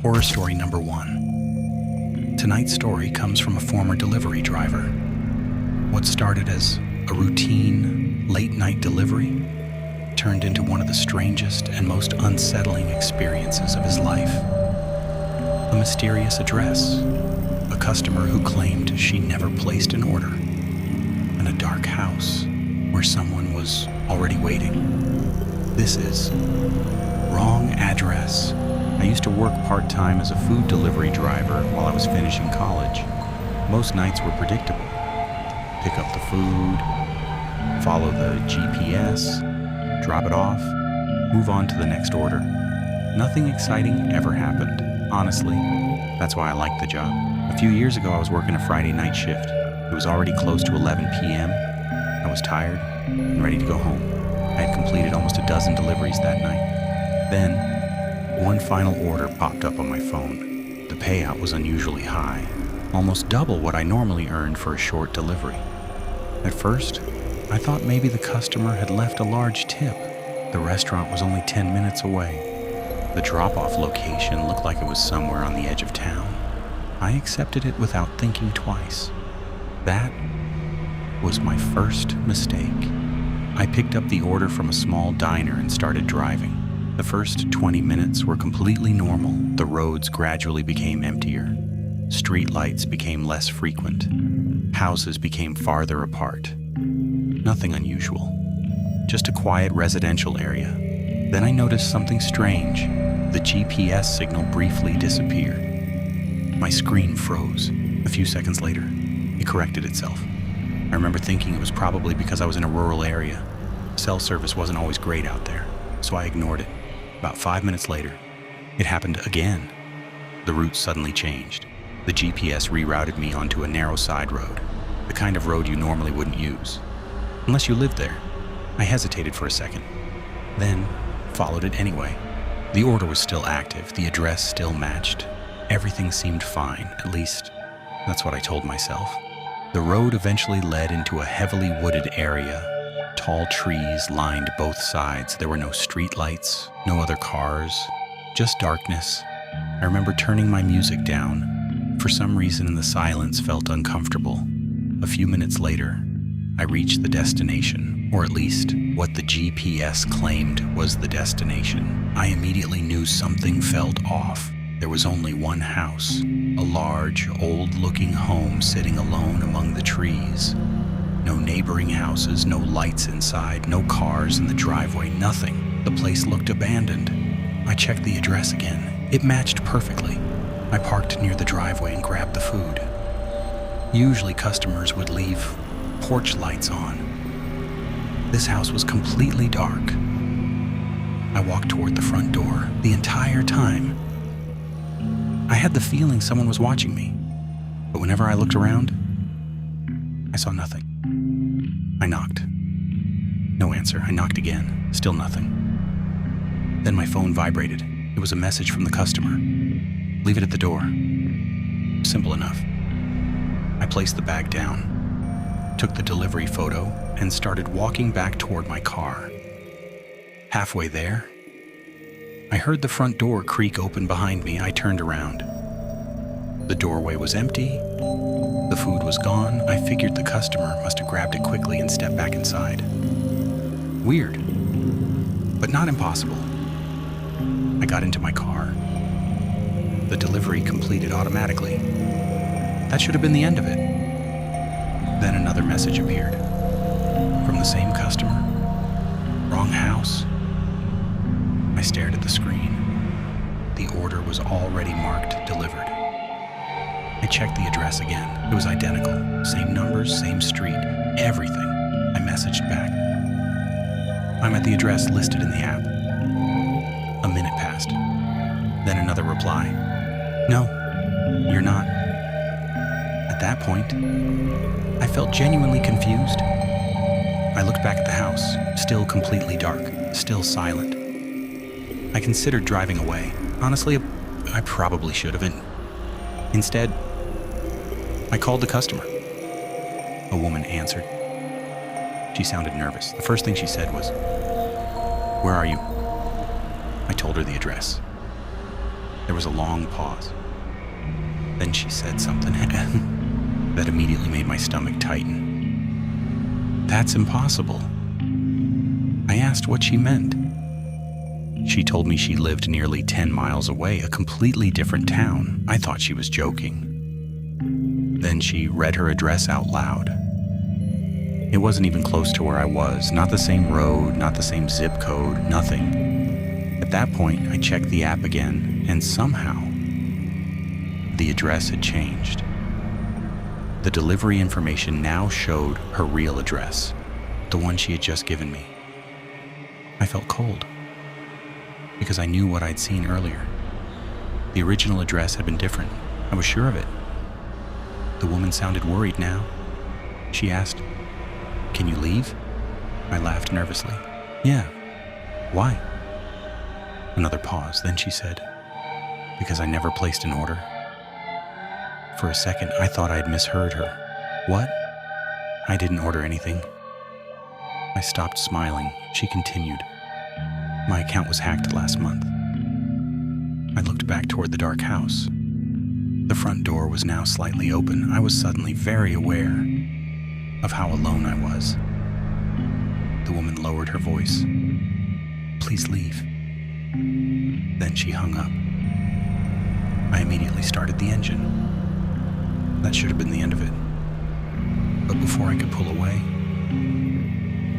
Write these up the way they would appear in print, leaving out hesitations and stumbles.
Horror story number 1. Tonight's story comes from a former delivery driver. What started as a routine, late-night delivery turned into one of the strangest and most unsettling experiences of his life. A mysterious address, a customer who claimed she never placed an order, and a dark house where someone was already waiting. This is Wrong Address. I used to work part-time as a food delivery driver while I was finishing college. Most nights were predictable. Pick up the food, follow the GPS, drop it off, move on to the next order. Nothing exciting ever happened. Honestly, that's why I liked the job. A few years ago, I was working a Friday night shift. It was already close to 11 p.m. I was tired and ready to go home. I had completed almost a dozen deliveries that night. Then, one final order popped up on my phone. The payout was unusually high, almost double what I normally earned for a short delivery. At first, I thought maybe the customer had left a large tip. The restaurant was only 10 minutes away. The drop-off location looked like it was somewhere on the edge of town. I accepted it without thinking twice. That was my first mistake. I picked up the order from a small diner and started driving. The first 20 minutes were completely normal. The roads gradually became emptier. Street lights became less frequent. Houses became farther apart. Nothing unusual. Just a quiet residential area. Then I noticed something strange. The GPS signal briefly disappeared. My screen froze. A few seconds later, it corrected itself. I remember thinking it was probably because I was in a rural area. Cell service wasn't always great out there, so I ignored it. About 5 minutes later, it happened again. The route suddenly changed. The GPS rerouted me onto a narrow side road, the kind of road you normally wouldn't use, unless you lived there. I hesitated for a second, then followed it anyway. The order was still active, the address still matched. Everything seemed fine, at least that's what I told myself. The road eventually led into a heavily wooded area. Tall trees lined both sides. There were no street lights, no other cars, just darkness. I remember turning my music down. For some reason, the silence felt uncomfortable. A few minutes later, I reached the destination, or at least what the GPS claimed was the destination. I immediately knew something felt off. There was only one house, a large, old-looking home sitting alone among the trees. No neighboring houses, no lights inside, no cars in the driveway, nothing. The place looked abandoned. I checked the address again. It matched perfectly. I parked near the driveway and grabbed the food. Usually customers would leave porch lights on. This house was completely dark. I walked toward the front door. The entire time, I had the feeling someone was watching me. But whenever I looked around, I saw nothing. I knocked. No answer. I knocked again. Still nothing. Then my phone vibrated. It was a message from the customer. Leave it at the door. Simple enough. I placed the bag down, took the delivery photo, and started walking back toward my car. Halfway there, I heard the front door creak open behind me. I turned around. The doorway was empty. The food was gone. I figured the customer must have grabbed it quickly and stepped back inside. Weird, but not impossible. I got into my car. The delivery completed automatically. That should have been the end of it. Then another message appeared. From the same customer. Wrong house. I stared at the screen. The order was already marked delivered. I checked the address again. It was identical. Same numbers, same street, everything. I messaged back. I'm at the address listed in the app. A minute passed. Then another reply. No, you're not. At that point, I felt genuinely confused. I looked back at the house, still completely dark, still silent. I considered driving away. Honestly, I probably should have. Instead, I called the customer. A woman answered. She sounded nervous. The first thing she said was, "Where are you?" I told her the address. There was a long pause. Then she said something that immediately made my stomach tighten. "That's impossible." I asked what she meant. She told me she lived nearly 10 miles away, a completely different town. I thought she was joking. Then she read her address out loud. It wasn't even close to where I was, not the same road, not the same zip code, nothing. At that point, I checked the app again, and somehow, the address had changed. The delivery information now showed her real address, the one she had just given me. I felt cold, because I knew what I'd seen earlier. The original address had been different. I was sure of it. The woman sounded worried now. She asked, "Can you leave?" I laughed nervously. "Yeah." "Why?" Another pause. Then she said, "Because I never placed an order." For a second, I thought I'd misheard her. "What?" "I didn't order anything." I stopped smiling. She continued, "My account was hacked last month." I looked back toward the dark house. The front door was now slightly open. I was suddenly very aware of how alone I was. The woman lowered her voice. "Please leave." Then she hung up. I immediately started the engine. That should have been the end of it. But before I could pull away,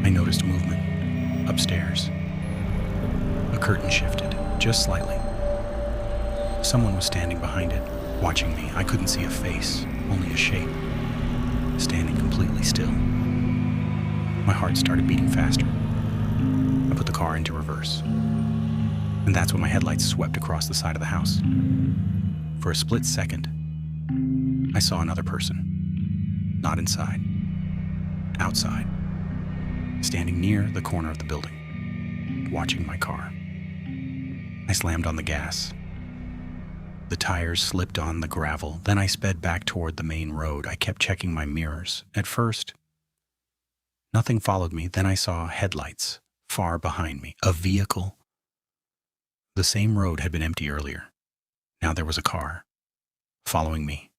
I noticed movement upstairs. A curtain shifted, just slightly. Someone was standing behind it, watching me. I couldn't see a face, only a shape, standing completely still. My heart started beating faster. I put the car into reverse. And that's when my headlights swept across the side of the house. For a split second, I saw another person. Not inside. Outside. Standing near the corner of the building, watching my car. I slammed on the gas. The tires slipped on the gravel. Then I sped back toward the main road. I kept checking my mirrors. At first, nothing followed me. Then I saw headlights far behind me. A vehicle. The same road had been empty earlier. Now there was a car following me.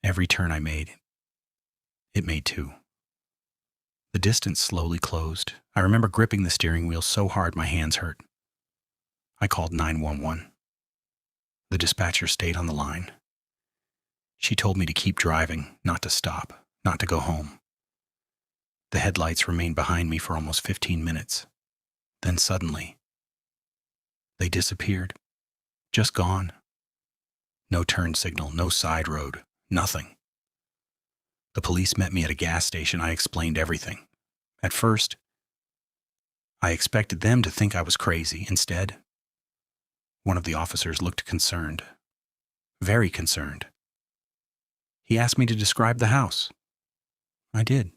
Every turn I made, it made two. The distance slowly closed. I remember gripping the steering wheel so hard my hands hurt. I called 911. The dispatcher stayed on the line. She told me to keep driving, not to stop, not to go home. The headlights remained behind me for almost 15 minutes. Then suddenly, they disappeared. Just gone. No turn signal, no side road, nothing. The police met me at a gas station. I explained everything. At first, I expected them to think I was crazy. Instead, one of the officers looked concerned. Very concerned. He asked me to describe the house. I did.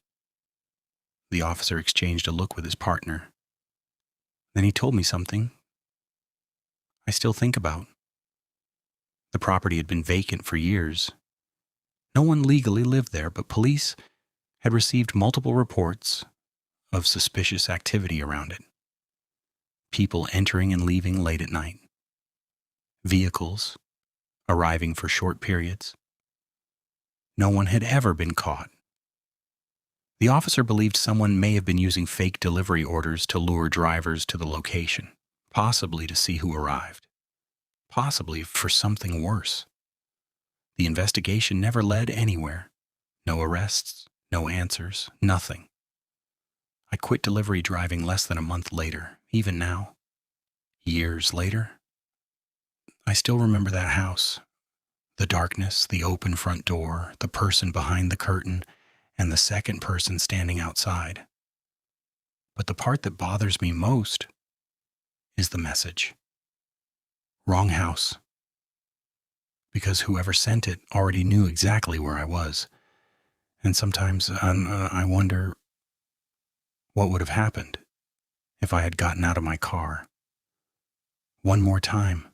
The officer exchanged a look with his partner. Then he told me something I still think about. The property had been vacant for years. No one legally lived there, but police had received multiple reports of suspicious activity around it. People entering and leaving late at night. Vehicles arriving for short periods. No one had ever been caught. The officer believed someone may have been using fake delivery orders to lure drivers to the location, possibly to see who arrived, possibly for something worse. The investigation never led anywhere. No arrests, no answers, nothing. I quit delivery driving less than a month later. Even now, years later, I still remember that house. The darkness, the open front door, the person behind the curtain, and the second person standing outside. But the part that bothers me most is the message. Wrong house. Because whoever sent it already knew exactly where I was. And sometimes I wonder what would have happened if I had gotten out of my car one more time.